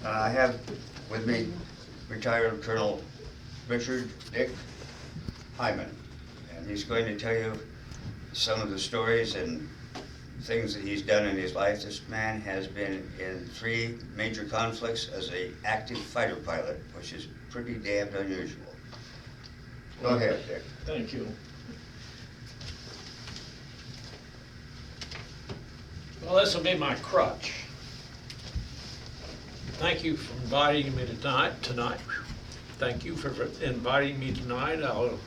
I have with me retired Colonel Richard Dick Hyman, and he's going to tell you some of the stories and things that he's done in his life. This man has been in 3 major conflicts as an active fighter pilot, which is pretty damned unusual. Go ahead, Dick. Thank you. Well, this will be my crutch. Thank you for inviting me tonight. Thank you for inviting me tonight. I've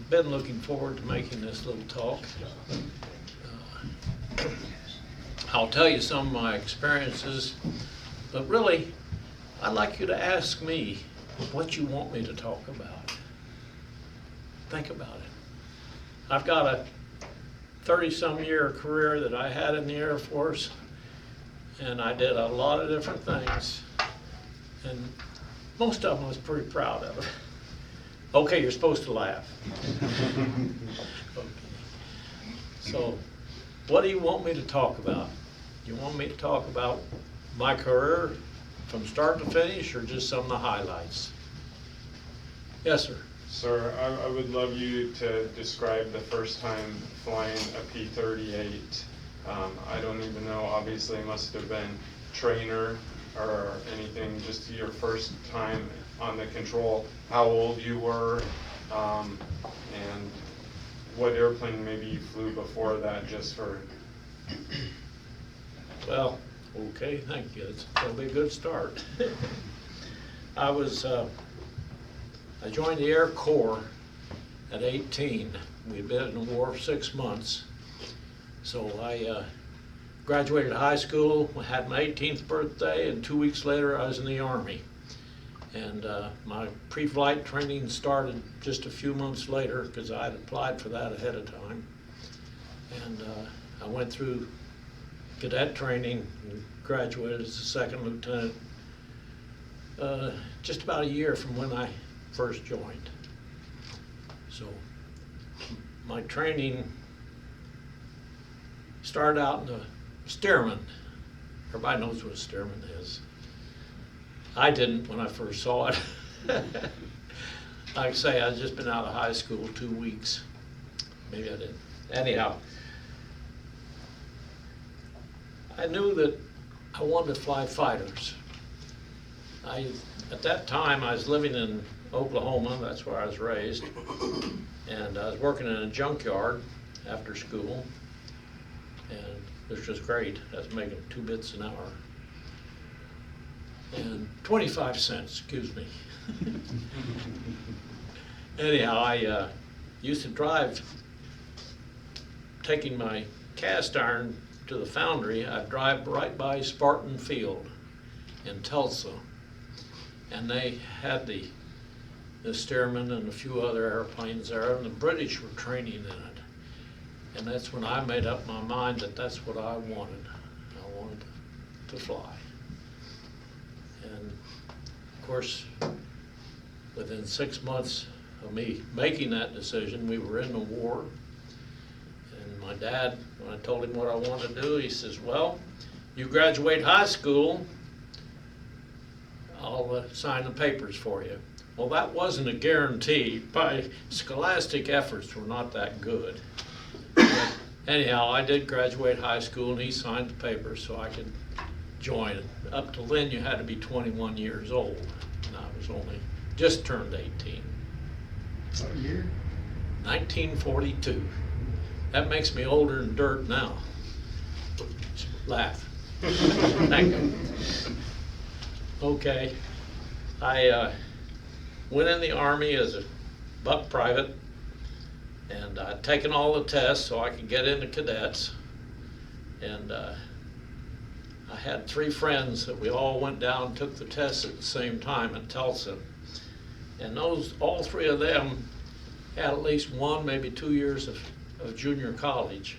been looking forward to making this little talk. I'll tell you some of my experiences, but really, I'd like you to ask me what you want me to talk about. Think about it. I've got a 30-some year career that I had in the Air Force, and I did a lot of different things, and most of them I was pretty proud of. Okay, you're supposed to laugh. Okay. So, what do you want me to talk about? You want me to talk about my career from start to finish, or just some of the highlights? Yes, sir. Sir, I would love you to describe the first time flying a P-38. I don't even know, obviously it must have been trainer or anything, just your first time on the control, how old you were, and what airplane maybe you flew before that, just for... Well, okay, thank you. That'll be a good start. I joined the Air Corps at 18. We'd been in the war for 6 months. So I graduated high school, had my 18th birthday, and 2 weeks later I was in the Army. And my pre-flight training started just a few months later because I had applied for that ahead of time. And I went through cadet training and graduated as a second lieutenant just about a year from when I first joined. So my training started out in the Stearman. Everybody knows what a Stearman is. I didn't when I first saw it. Like I say, I'd just been out of high school 2 weeks. Maybe I didn't. Anyhow, I knew that I wanted to fly fighters. At that time, I was living in Oklahoma, that's where I was raised, and I was working in a junkyard after school, and which was great. I was making 2 bits an hour. And 25 cents, excuse me. Anyhow, I used to drive, taking my cast iron to the foundry. I'd drive right by Spartan Field in Tulsa, and they had the Stearman and a few other airplanes there, and the British were training in it. And that's when I made up my mind that that's what I wanted. I wanted to fly. And of course, within 6 months of me making that decision, we were in the war. And my dad, when I told him what I wanted to do, he says, well, you graduate high school, I'll sign the papers for you. Well, that wasn't a guarantee. My scholastic efforts were not that good. But anyhow, I did graduate high school, and he signed the papers so I could join. Up to then, you had to be 21 years old, and I was only just turned 18. What year? 1942. That makes me older than dirt now. Laugh. Thank you. Okay, I went in the Army as a buck private, and I'd taken all the tests so I could get into cadets. And I had 3 friends that we all went down and took the tests at the same time in Tulsa. And all 3 of them had at least 1, maybe 2 years of junior college.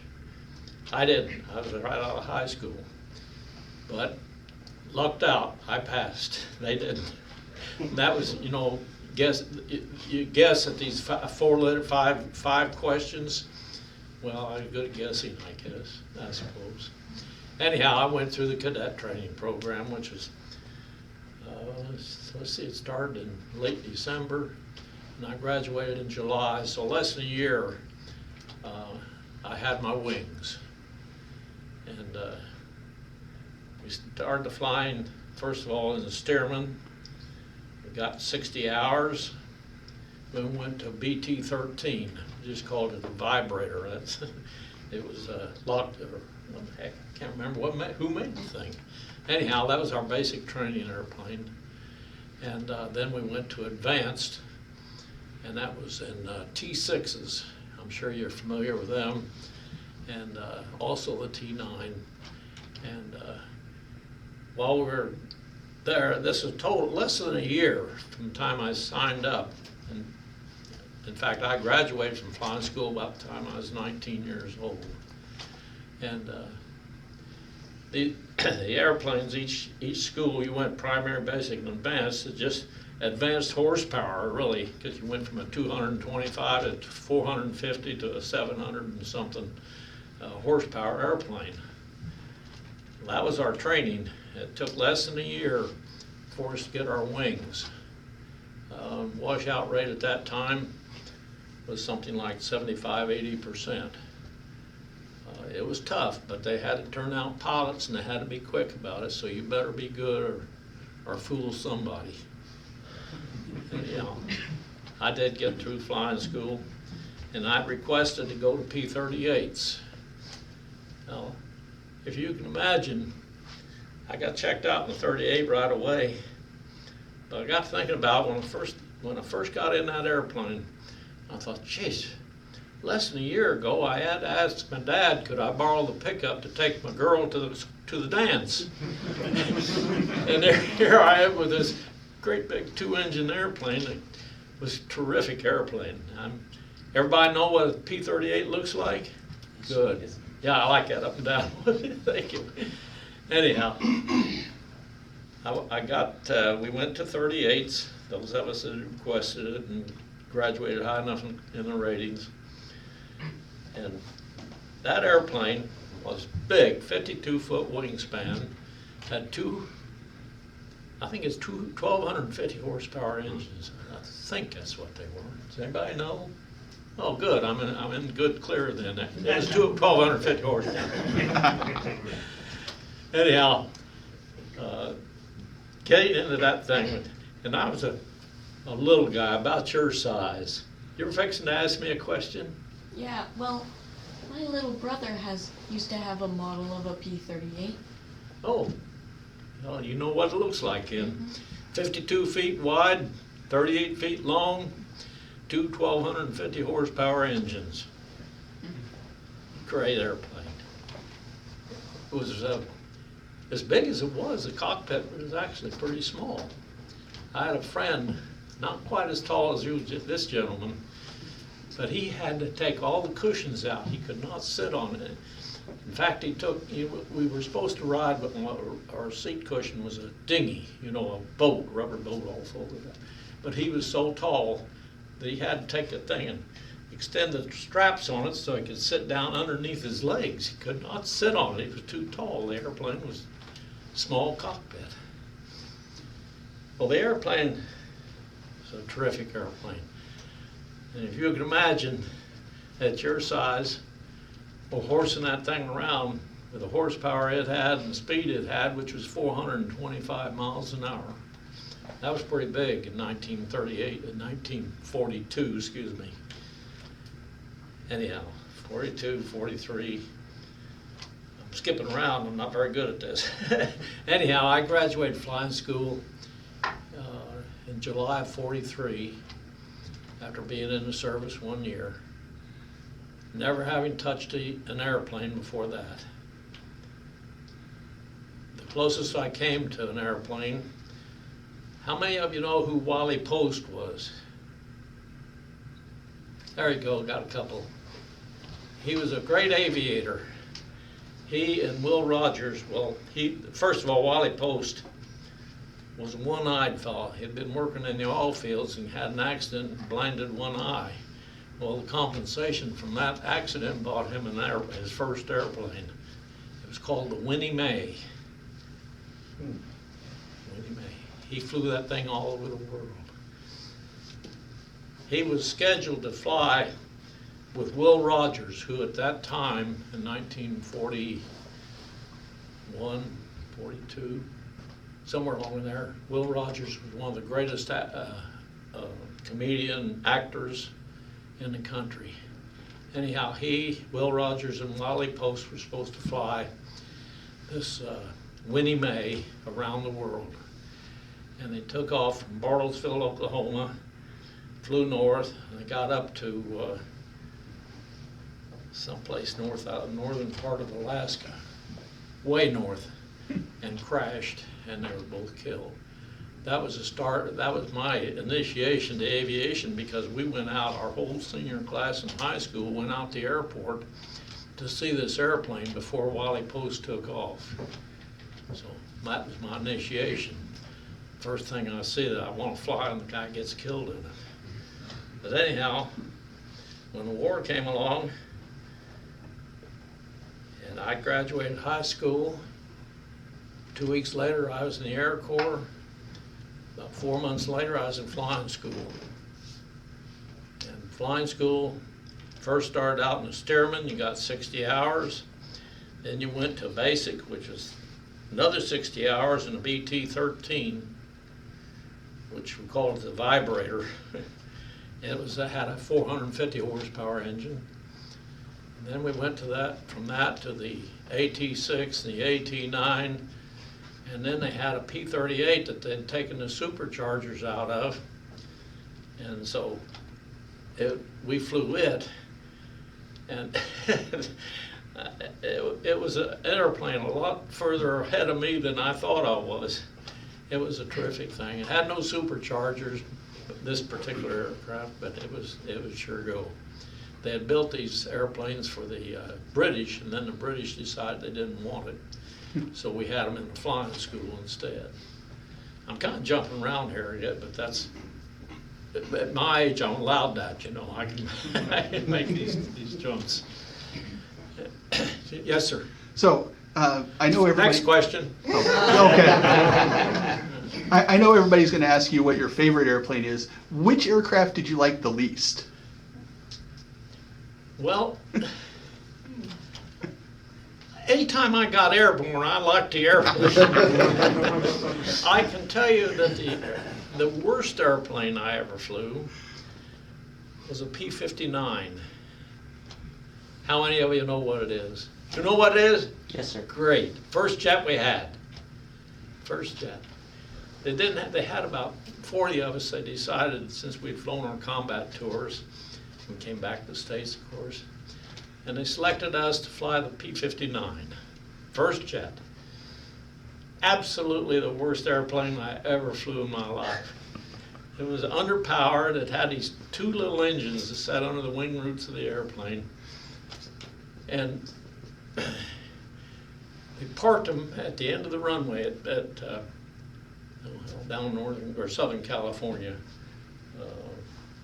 I didn't. I was right out of high school. But lucked out, I passed. They didn't. That was, you guess at these 5 questions. Well, I'm good at guessing, I suppose. anyhow, I went through the cadet training program, which was, let's see, it started in late December, and I graduated in July, so less than a year, I had my wings. And we started flying, first of all, as a steerman. We got 60 hours. Then went to BT-13, just called it a vibrator. It was a lot, heck, I can't remember who made the thing. Anyhow, that was our basic training airplane. And then we went to advanced, and that was in T6s. I'm sure you're familiar with them. And also the T9. And while we were there, this was total less than a year from the time I signed up. And in fact, I graduated from flying school about the time I was 19 years old. And the airplanes, each school, you went primary, basic, and advanced. It just advanced horsepower, really, because you went from a 225 to 450 to a 700 and something horsepower airplane. That was our training. It took less than a year for us to get our wings. Washout rate at that time was something like 75–80%. It was tough, but they had to turn out pilots and they had to be quick about it, so you better be good or fool somebody. And, you know, I did get through flying school, and I requested to go to P-38s. Now, if you can imagine, I got checked out in the 38 right away, but I got thinking about when I first got in that airplane, I thought, geez, less than a year ago, I had to ask my dad, could I borrow the pickup to take my girl to the dance? And here I am with this great big 2-engine airplane that was a terrific airplane. Everybody know what a P-38 looks like? Good. Yeah, I like that up and down. Thank you. Anyhow, we went to 38s, those of us that requested it and graduated high enough in the ratings. And that airplane was big, 52-foot wingspan, had I think it's 1,250 horsepower engines. I think that's what they were. Does anybody know? Oh, good. I'm in good clear then. It was 1,250 horsepower. Anyhow, getting into that thing, and I was a little guy about your size. You were fixing to ask me a question? Yeah, well, my little brother used to have a model of a P-38. Oh, well, you know what it looks like in 52 feet wide, 38 feet long, 2 1,250 horsepower engines. Great airplane. It was as big as it was. The cockpit was actually pretty small. I had a friend, not quite as tall as this gentleman, but he had to take all the cushions out. He could not sit on it. In fact, we were supposed to ride, but our seat cushion was a dinghy, you know, a boat, rubber boat all folded up. But he was so tall that he had to take the thing and extend the straps on it so he could sit down underneath his legs. He could not sit on it. He was too tall. The airplane was a small cockpit. Well, the airplane was a terrific airplane. And if you can imagine, at your size, well, horsing that thing around with the horsepower it had and the speed it had, which was 425 miles an hour. That was pretty big in 1942, excuse me. Anyhow, 42, 43. I'm skipping around, I'm not very good at this. Anyhow, I graduated flying school in July of 43 after being in the service 1 year, never having touched an airplane before that. The closest I came to an airplane, how many of you know who Wally Post was? There you go, got a couple. He was a great aviator. He and Will Rogers, first of all, Wally Post was a one-eyed fellow. He'd been working in the oil fields and had an accident and blinded one eye. Well, the compensation from that accident bought him his first airplane. was called the Winnie Mae. Winnie Mae. He flew that thing all over the world. He was scheduled to fly with Will Rogers, who at that time, in 1941, 42, somewhere along there, Will Rogers was one of the greatest comedian actors in the country. Anyhow, Will Rogers, and Wally Post were supposed to fly this Winnie Mae around the world. And they took off from Bartlesville, Oklahoma, flew north, and they got up to someplace northern part of Alaska, way north, and crashed, and they were both killed. That was that was my initiation to aviation, because we went out, our whole senior class in high school went out to the airport to see this airplane before Wally Post took off. So that was my initiation. First thing I see that I want to fly, and the guy gets killed in it. But anyhow, when the war came along, and I graduated high school, 2 weeks later I was in the Air Corps. About 4 months later I was in flying school. And flying school, first started out in a Stearman, you got 60 hours. Then you went to basic, which was another 60 hours, in a BT-13, which we called it the vibrator. It had a 450 horsepower engine. And then we went from that to the AT-6 and the AT-9, and then they had a P-38 that they'd taken the superchargers out of, and so we flew it, and it was an airplane a lot further ahead of me than I thought I was. It was a terrific thing. It had no superchargers, this particular aircraft, but it was sure go. They had built these airplanes for the British, and then the British decided they didn't want it. So we had them in the flying school instead. I'm kind of jumping around here yet, but that's, at my age, I'm allowed that, you know. I can make these jumps. Yes, sir. So, I know everybody... Next question. Oh, okay. I know everybody's going to ask you what your favorite airplane is. Which aircraft did you like the least? Well, anytime I got airborne, I liked the airplane. I can tell you that the worst airplane I ever flew was a P-59. How many of you know what it is? You know what it is? Yes, sir. Great. First jet we had. First jet. They had about 40 of us. They decided, since we'd flown on combat tours, we came back to the States, of course, and they selected us to fly the P-59, first jet. Absolutely the worst airplane I ever flew in my life. It was underpowered. It had these two little engines that sat under the wing roots of the airplane, and we parked them at the end of the runway at down northern or southern California,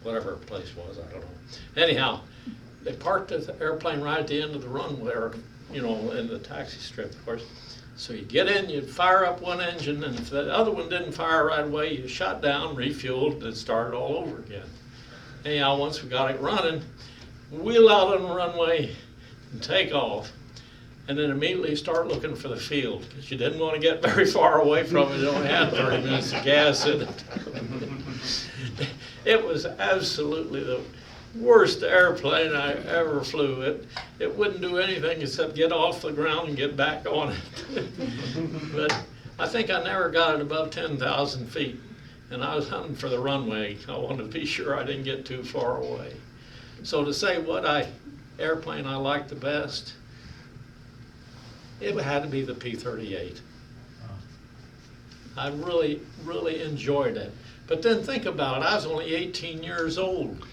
whatever the place was, I don't know. Anyhow, they parked the airplane right at the end of the runway, or, you know, in the taxi strip, of course. So you get in, you'd fire up one engine, and if the other one didn't fire right away, you shut down, refueled, and started all over again. Anyhow, once we got it running, wheel out on the runway and take off, and then immediately start looking for the field, because you didn't want to get very far away from it. It only had 30 minutes of gas in it. It was absolutely the worst airplane I ever flew. It wouldn't do anything except get off the ground and get back on it. But I think I never got it above 10,000 feet, and I was hunting for the runway. I wanted to be sure I didn't get too far away. So to say what airplane I liked the best, it had to be the P-38. I really, really enjoyed it. But then think about it, I was only 18 years old.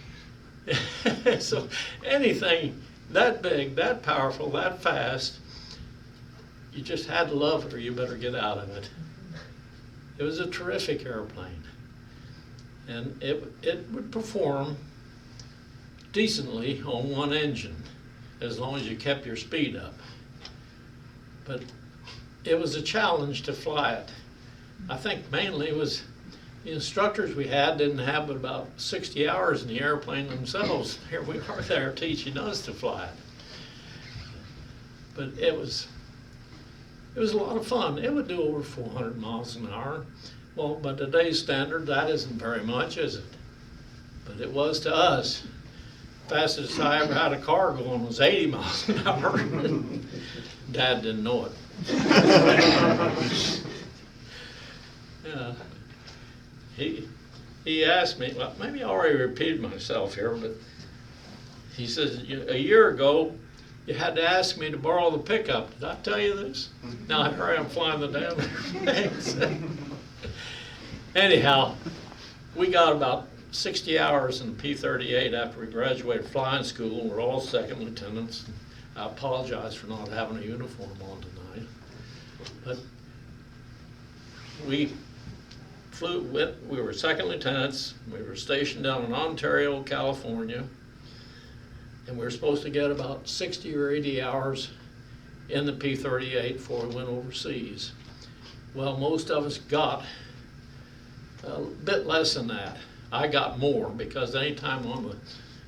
So anything that big, that powerful, that fast, you just had to love it or you better get out of it. It was a terrific airplane. And it would perform decently on one engine as long as you kept your speed up. But it was a challenge to fly it. I think mainly it was the instructors we had didn't have but about 60 hours in the airplane themselves. Here we are there teaching us to fly it. But it was a lot of fun. It would do over 400 miles an hour. Well, by today's standard, that isn't very much, is it? But it was to us. Fastest I ever had a car going was 80 miles an hour. Dad didn't know it. Yeah. He asked me, well, maybe I already repeated myself here, but he says, a year ago, you had to ask me to borrow the pickup. Did I tell you this? Now here I am flying the damn thing. Anyhow, we got about 60 hours in the P-38 after we graduated flying school. We're all second lieutenants. I apologize for not having a uniform on tonight. But we were second lieutenants. We were stationed down in Ontario, California. And we were supposed to get about 60 or 80 hours in the P-38 before we went overseas. Well, most of us got a bit less than that. I got more, because anytime one of the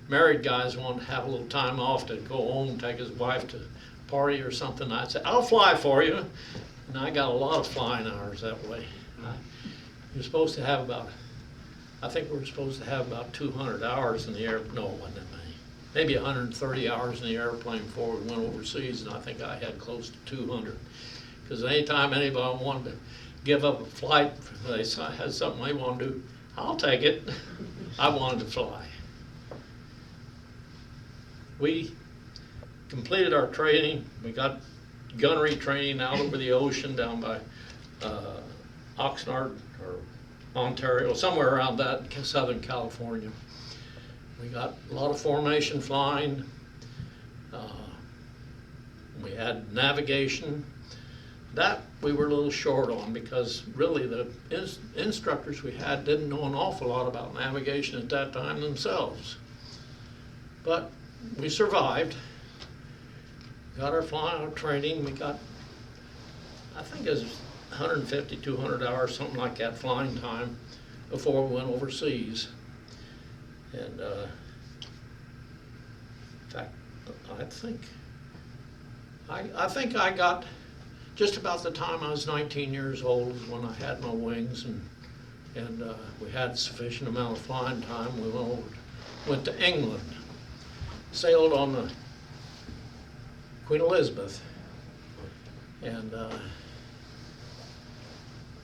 married guys wanted to have a little time off to go home, take his wife to a party or something, I'd say, I'll fly for you. And I got a lot of flying hours that way. You're supposed to have about, I think we were supposed to have about 200 hours in the air. No, it wasn't that many. Maybe 130 hours in the airplane before we went overseas, and I think I had close to 200. Because anytime anybody wanted to give up a flight, they had something they wanted to do, I'll take it. I wanted to fly. We completed our training. We got gunnery training out over the ocean down by Oxnard or Ontario, somewhere around that, Southern California. We got a lot of formation flying. We had navigation. That we were a little short on, because really the instructors we had didn't know an awful lot about navigation at that time themselves. But we survived. Got our flying, our training. We got, I think it was 150, 200 hours, something like that, flying time before we went overseas. And in fact, I think I got just about the time I was 19 years old is when I had my wings, and we had sufficient amount of flying time. We went to England, sailed on the Queen Elizabeth, and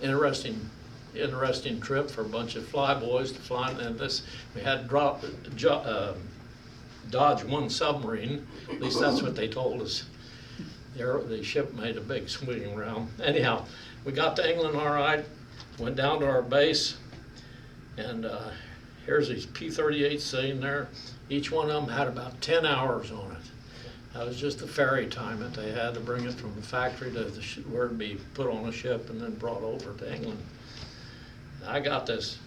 interesting trip for a bunch of flyboys to fly. And this, we had Dodge one submarine, at least that's what they told us. The ship made a big swing around. Anyhow, we got to England all right, went down to our base, and here's these P-38s sitting there. Each one of them had about 10 hours on it. That was just the ferry time that they had to bring it from the factory to where it'd be put on a ship and then brought over to England. I got this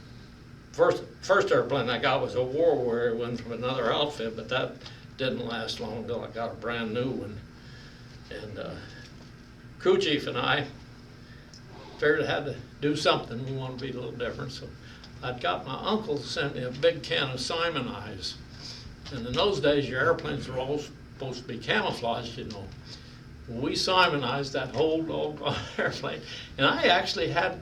first airplane I got was a war warrior one from another outfit, but that didn't last long until I got a brand new one. And crew chief and I figured I had to do something. We wanted to be a little different, so I'd got my uncle to send me a big can of Simon eyes. And in those days, your airplanes were all supposed to be camouflaged, you know. We Simonized that whole doggone airplane, and I actually had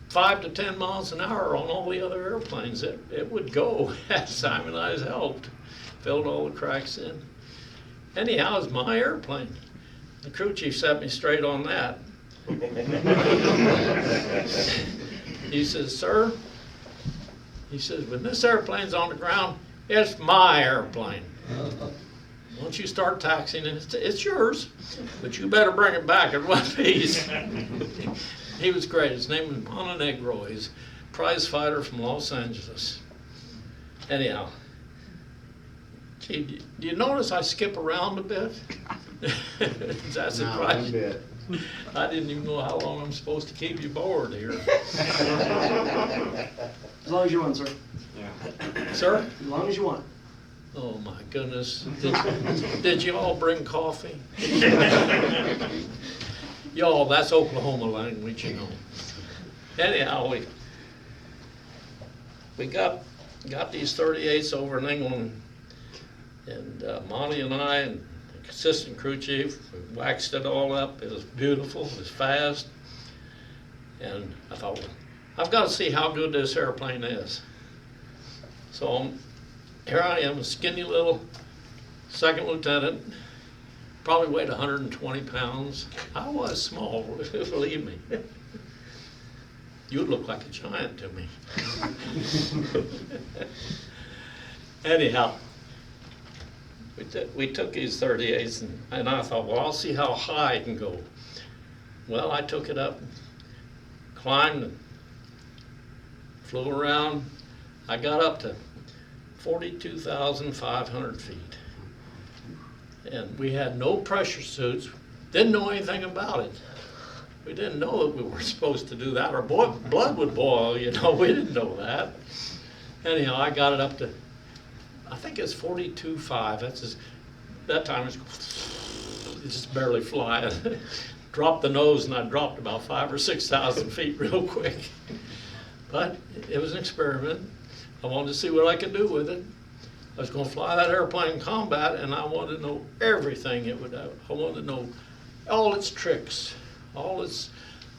5 to 10 miles an hour on all the other airplanes. It would go as Simonized helped, filled all the cracks in. Anyhow, it was my airplane. The crew chief set me straight on that. He says, sir, he says, when this airplane's on the ground, it's my airplane. Once you start taxiing it, it's yours, but you better bring it back in one piece. He was great. His name was Mahlon. He's a prize fighter from Los Angeles. Anyhow, gee, do you notice I skip around a bit? Does that surprise you? I didn't even know how long I'm supposed to keep you bored here. As long as you want, sir. Yeah. Sir? As long as you want. Oh my goodness. Did you all bring coffee? Y'all, that's Oklahoma language, you know. Anyhow, we got these 38s over in England, and Monty and I and the assistant crew chief, we waxed it all up. It was beautiful, it was fast. And I thought, well, I've got to see how good this airplane is. So here I am, a skinny little second lieutenant, probably weighed 120 pounds. I was small, believe me. You look like a giant to me. Anyhow, we took these 38s, and I thought, well, I'll see how high I can go. Well, I took it up, climbed, and flew around. I got up to 42,500 feet. And we had no pressure suits, didn't know anything about it. We didn't know that we were supposed to do that. Our blood would boil, you know, we didn't know that. Anyhow, I got it up to, I think it's 42.5. That's just, that time it's just barely flying. Dropped the nose and I dropped about 5,000 or 6,000 feet real quick. But it was an experiment. I wanted to see what I could do with it. I was going to fly that airplane in combat, and I wanted to know everything it would have. I wanted to know all its tricks, all its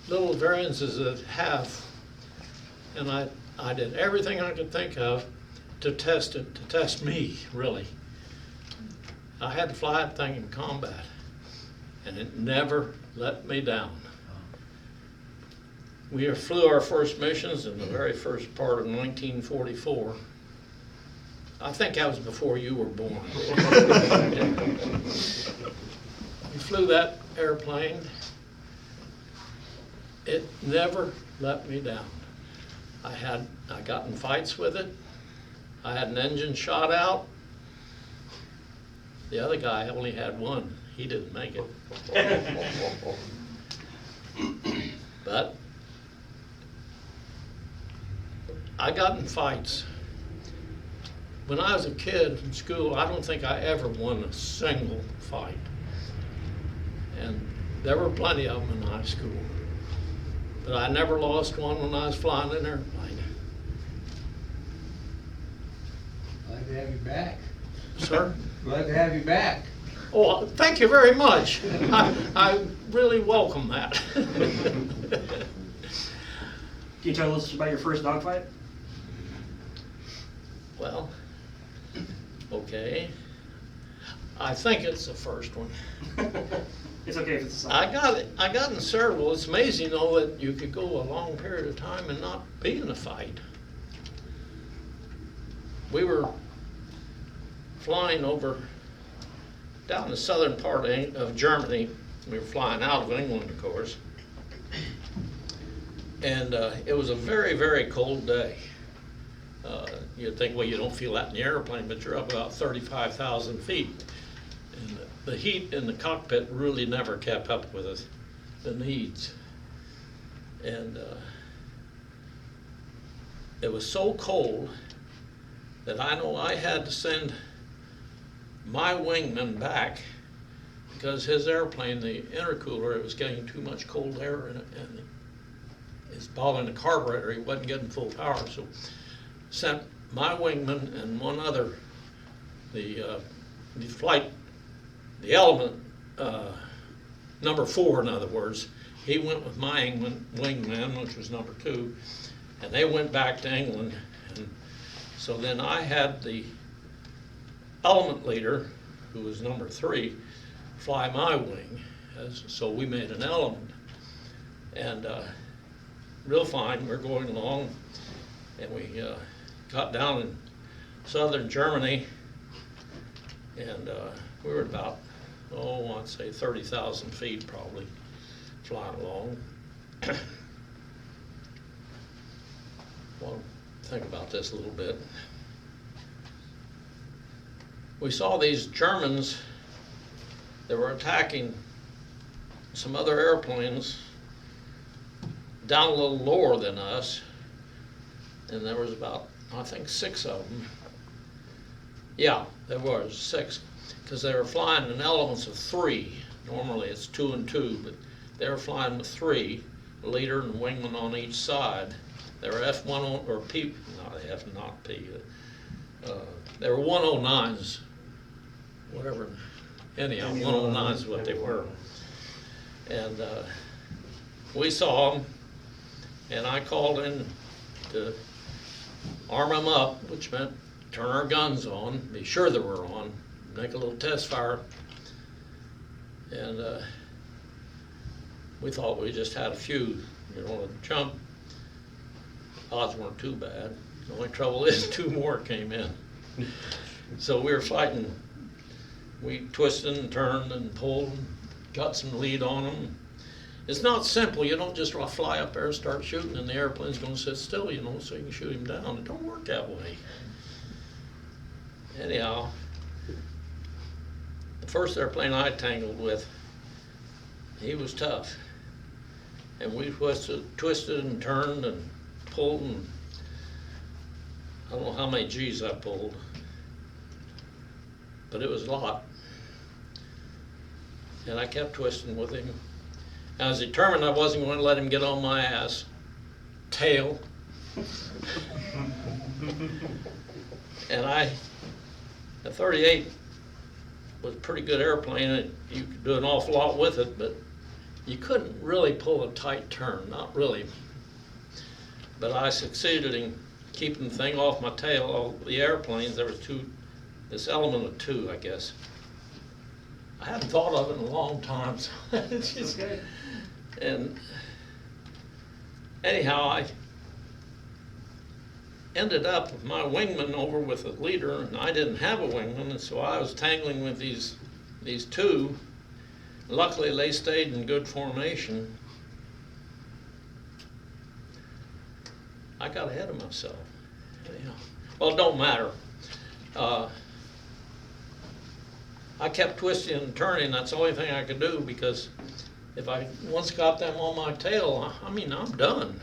little variances that it have. And I did everything I could think of to test it, to test me, really. I had to fly that thing in combat, and it never let me down. We flew our first missions in the very first part of 1944. I think that was before you were born. We flew that airplane. It never let me down. I got in fights with it. I had an engine shot out. The other guy only had one. He didn't make it. But I got in fights. When I was a kid in school, I don't think I ever won a single fight. And there were plenty of them in high school. But I never lost one when I was flying an airplane. Glad to have you back. Sir? Glad to have you back. Oh, thank you very much. I really welcome that. Can you tell us about your first dogfight? Well, okay. I think it's the first one. It's okay if it's a I got in several. It's amazing, though, that you could go a long period of time and not be in a fight. We were flying over down the southern part of Germany. We were flying out of England, of course. And it was a very, very cold day. You'd think, well, you don't feel that in the airplane, but you're up about 35,000 feet. And the heat in the cockpit really never kept up with the needs. And it was so cold that I know I had to send my wingman back because his airplane, the intercooler, it was getting too much cold air in it, and it's bothering the carburetor. He wasn't getting full power, so sent my wingman and one other, the element, number 4, in other words. He went with my wingman, which was number 2, and they went back to England. And so then I had the element leader, who was number 3, fly my wing. So we made an element. And real fine, we're going along, and we got down in southern Germany, and we were about, I'd say 30,000 feet probably, flying along. Well, think about this a little bit. We saw these Germans that were attacking some other airplanes down a little lower than us, and there was about, I think, 6 of them. Yeah, There was 6, because they were flying in elements of 3. Normally it's 2 and 2, but they were flying with 3, a leader and wingman on each side. They were F-10 or P, not F, not P. They were 109s, whatever. Anyhow, 109s is what they were. And we saw them, and I called in to arm them up, which meant turn our guns on, be sure that we're on, make a little test fire. And we thought we just had a few, to jump. Odds weren't too bad. The only trouble is 2 more came in. So we were fighting. We twisted and turned and pulled, and got some lead on them. It's not simple. You don't just fly up there and start shooting and the airplane's going to sit still, so you can shoot him down. It don't work that way. Anyhow, the first airplane I tangled with, he was tough. And we twisted and turned and pulled, and I don't know how many G's I pulled, but it was a lot. And I kept twisting with him. I was determined I wasn't going to let him get on my ass. Tail. And the 38 was a pretty good airplane. You could do an awful lot with it, but you couldn't really pull a tight turn, not really. But I succeeded in keeping the thing off my tail. All the airplanes, there was this element of 2, I guess. I hadn't thought of it in a long time. So it's just, and anyhow, I ended up with my wingman over with a leader, and I didn't have a wingman, and so I was tangling with these 2. Luckily, they stayed in good formation. I got ahead of myself. Anyhow, well, it don't matter. I kept twisting and turning. That's the only thing I could do, because if I once got them on my tail, I'm done.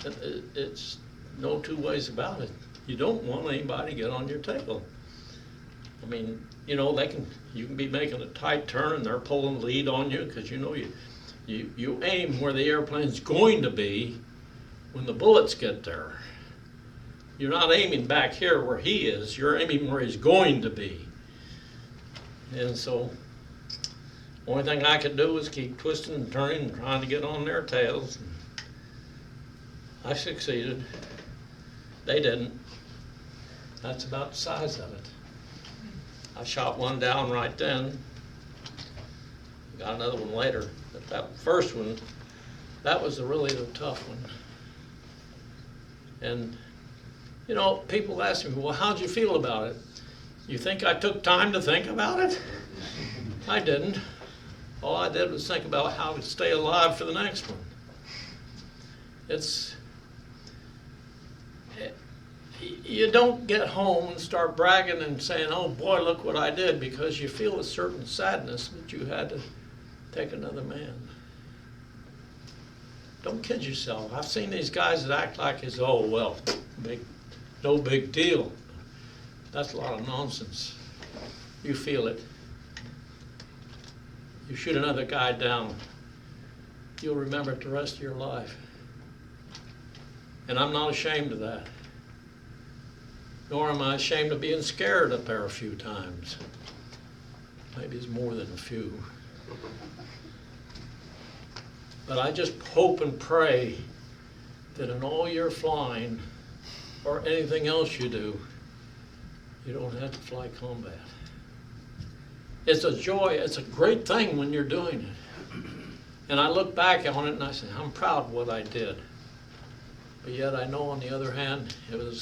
It's no 2 ways about it. You don't want anybody to get on your tail. You can be making a tight turn and they're pulling lead on you, because you aim where the airplane's going to be when the bullets get there. You're not aiming back here where he is, you're aiming where he's going to be. And so, only thing I could do was keep twisting and turning and trying to get on their tails. I succeeded. They didn't. That's about the size of it. I shot one down right then. Got another one later. But that first one, that was really the tough one. And, people ask me, well, how'd you feel about it? You think I took time to think about it? I didn't. All I did was think about how to stay alive for the next one. You don't get home and start bragging and saying, oh boy, look what I did, because you feel a certain sadness that you had to take another man. Don't kid yourself. I've seen these guys that act like it's, oh well, no big deal. That's a lot of nonsense. You feel it. You shoot another guy down, you'll remember it the rest of your life. And I'm not ashamed of that. Nor am I ashamed of being scared up there a few times. Maybe it's more than a few. But I just hope and pray that in all your flying, or anything else you do, you don't have to fly combat. It's a joy, it's a great thing when you're doing it. And I look back on it and I say, I'm proud of what I did. But yet I know, on the other hand, it was a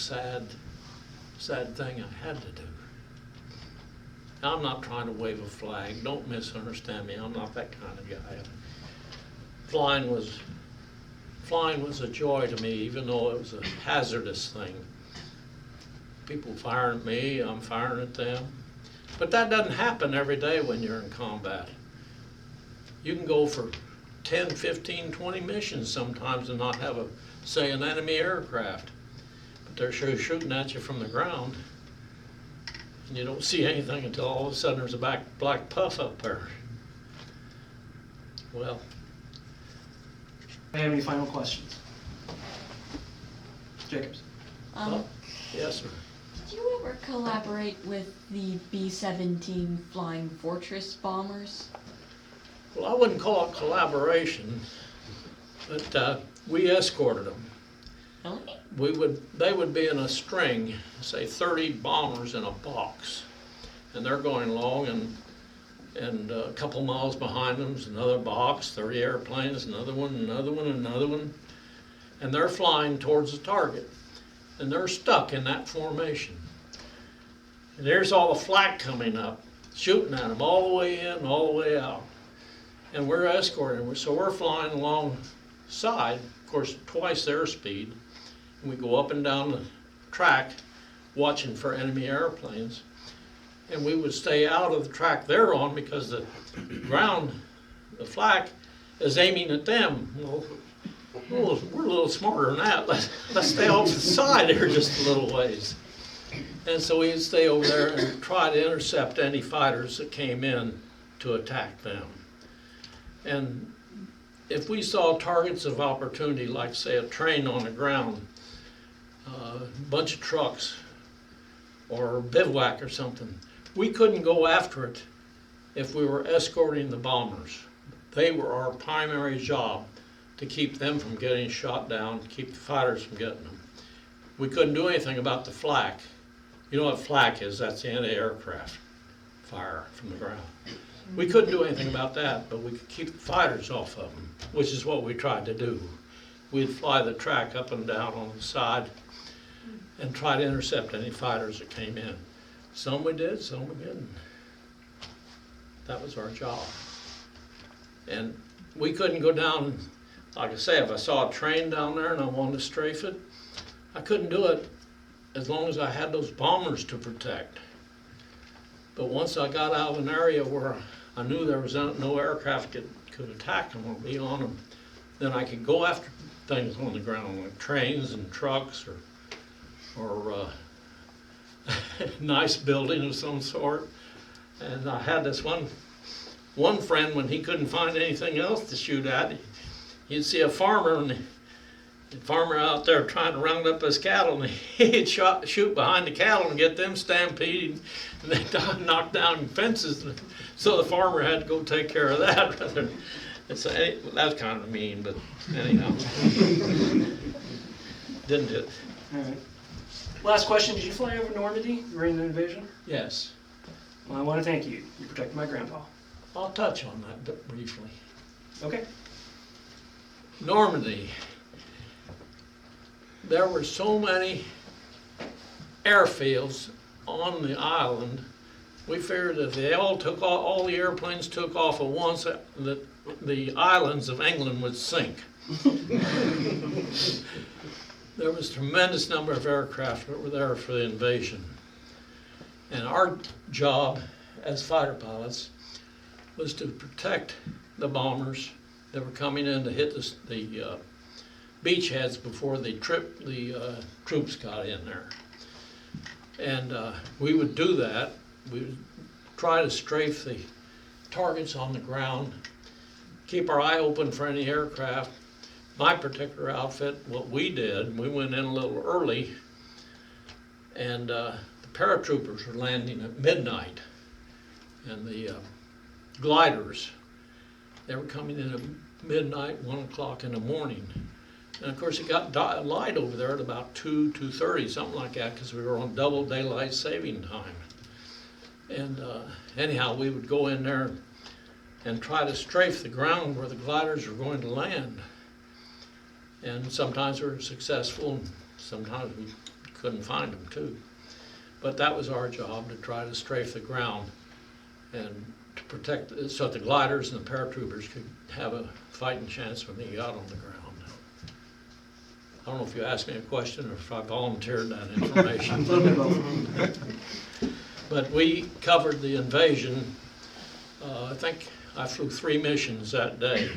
sad thing I had to do. Now, I'm not trying to wave a flag. Don't misunderstand me. I'm not that kind of guy. Flying was a joy to me, even though it was a hazardous thing. People firing at me, I'm firing at them. But that doesn't happen every day when you're in combat. You can go for 10, 15, 20 missions sometimes and not have an enemy aircraft. But they're sure shooting at you from the ground. and you don't see anything until all of a sudden there's a black puff up there. Well, Do you have any final questions? Jacobs? well, yes, sir. Did you ever collaborate with the B-17 Flying Fortress bombers? Well, I wouldn't call it collaboration, but we escorted them. Really? They would be in a string, say 30 bombers in a box, and they're going along, and a couple miles behind them is another box, 30 airplanes, another one, another one, and they're flying towards the target, and they're stuck in that formation. And there's all the flak coming up, shooting at them all the way in, all the way out, and we're escorting them, so we're flying alongside, of course, twice their speed. We go up and down the track watching for enemy airplanes, and we would stay out of the track they're on because the ground, the flak, is aiming at them. Well, we're a little smarter than that. Let's stay off the side here just a little ways. And so we'd stay over there and try to intercept any fighters that came in to attack them. And if we saw targets of opportunity, like say a train on the ground, a bunch of trucks, or a bivouac or something, we couldn't go after it if we were escorting the bombers. They were our primary job, to keep them from getting shot down, to keep the fighters from getting them. We couldn't do anything about the flak. You know what flak is? That's the anti-aircraft fire from the ground. We couldn't do anything about that, but we could keep the fighters off of them, which is what we tried to do. We'd fly the track up and down on the side and try to intercept any fighters that came in. Some we did, some we didn't. That was our job. And we couldn't go down, like I say, if I saw a train down there and I wanted to strafe it, I couldn't do it as long as I had those bombers to protect. But once I got out of an area where I knew there was no aircraft could attack them or be on them, then I could go after things on the ground, like trains and trucks or nice building of some sort. And I had this one friend, when he couldn't find anything else to shoot at, he'd see a farmer, and the farmer out there trying to round up his cattle, and he'd shoot behind the cattle and get them stampeded, and they knocked down fences. So the farmer had to go take care of that. That's kind of mean, but anyhow, didn't it? All right. Last question, did you fly over Normandy during the invasion? Yes. Well, I want to thank you. You protected my grandpa. I'll touch on that briefly. Okay. Normandy. There were so many airfields on the island. We figured if they all the airplanes took off at once, that the islands of England would sink. There was a tremendous number of aircraft that were there for the invasion. And our job as fighter pilots was to protect the bombers that were coming in to hit the beachheads before the troops got in there. And we would do that. We would try to strafe the targets on the ground, keep our eye open for any aircraft. My particular outfit, what we did, we went in a little early, and the paratroopers were landing at midnight, and the gliders, they were coming in at midnight, 1 o'clock in the morning. And of course it got light over there at about 2:30, something like that, because we were on double daylight saving time. And anyhow, we would go in there and try to strafe the ground where the gliders were going to land. And sometimes we were successful, and sometimes we couldn't find them too. But that was our job, to try to strafe the ground and to protect, so that the gliders and the paratroopers could have a fighting chance when they got on the ground. I don't know if you asked me a question or if I volunteered that information. A little bit of both. But we covered the invasion. I think I flew 3 missions that day.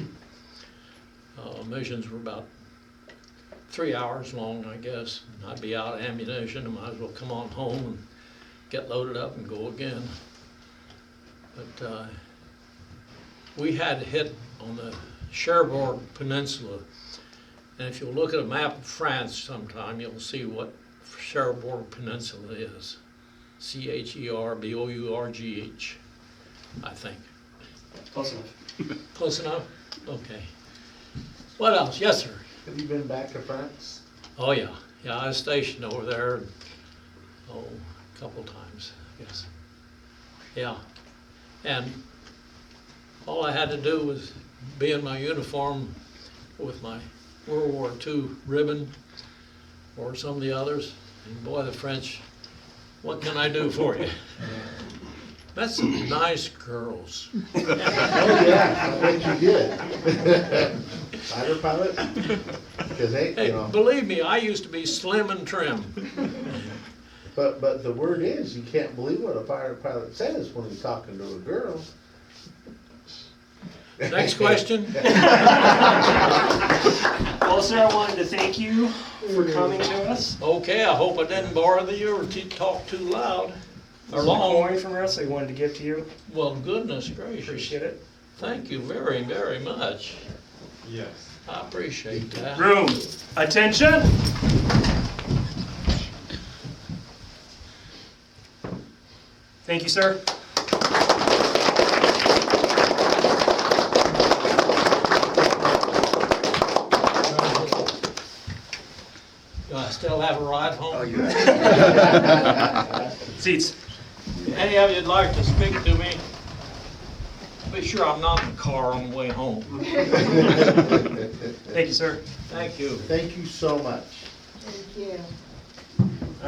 Missions were about 3 hours long, I guess. I'd be out of ammunition, I might as well come on home. And get loaded up and go again. But we had hit on the Cherbourg Peninsula. And if you'll look at a map of France sometime, you'll see what Cherbourg Peninsula is. Cherbourgh, I think. Close enough. Close enough? Okay. What else? Yes, sir. Have you been back to France? Oh, yeah. Yeah, I was stationed over there, a couple times, yes. Yeah. And all I had to do was be in my uniform with my World War II ribbon or some of the others. And boy, the French, what can I do for you? That's some nice girls. Oh, yeah, I bet you did. Fighter pilot? Because they, Hey, you know, believe me, I used to be slim and trim. but the word is, you can't believe what a fighter pilot says when he's talking to a girl. Next question. Well, sir, I wanted to thank you for coming to us. Okay, I hope I didn't bother you or talk too loud or There's a long. coin from us I wanted to give to you. Well, goodness gracious. Appreciate it. Thank you very, very much. Yes. I appreciate that. Room, attention. Thank you, sir. Do I still have a ride home? Oh, you Seats. Any of you'd like to speak to me? Be sure I'm not in the car on the way home. Thank you, sir. Thank you. Thank you so much. Thank you.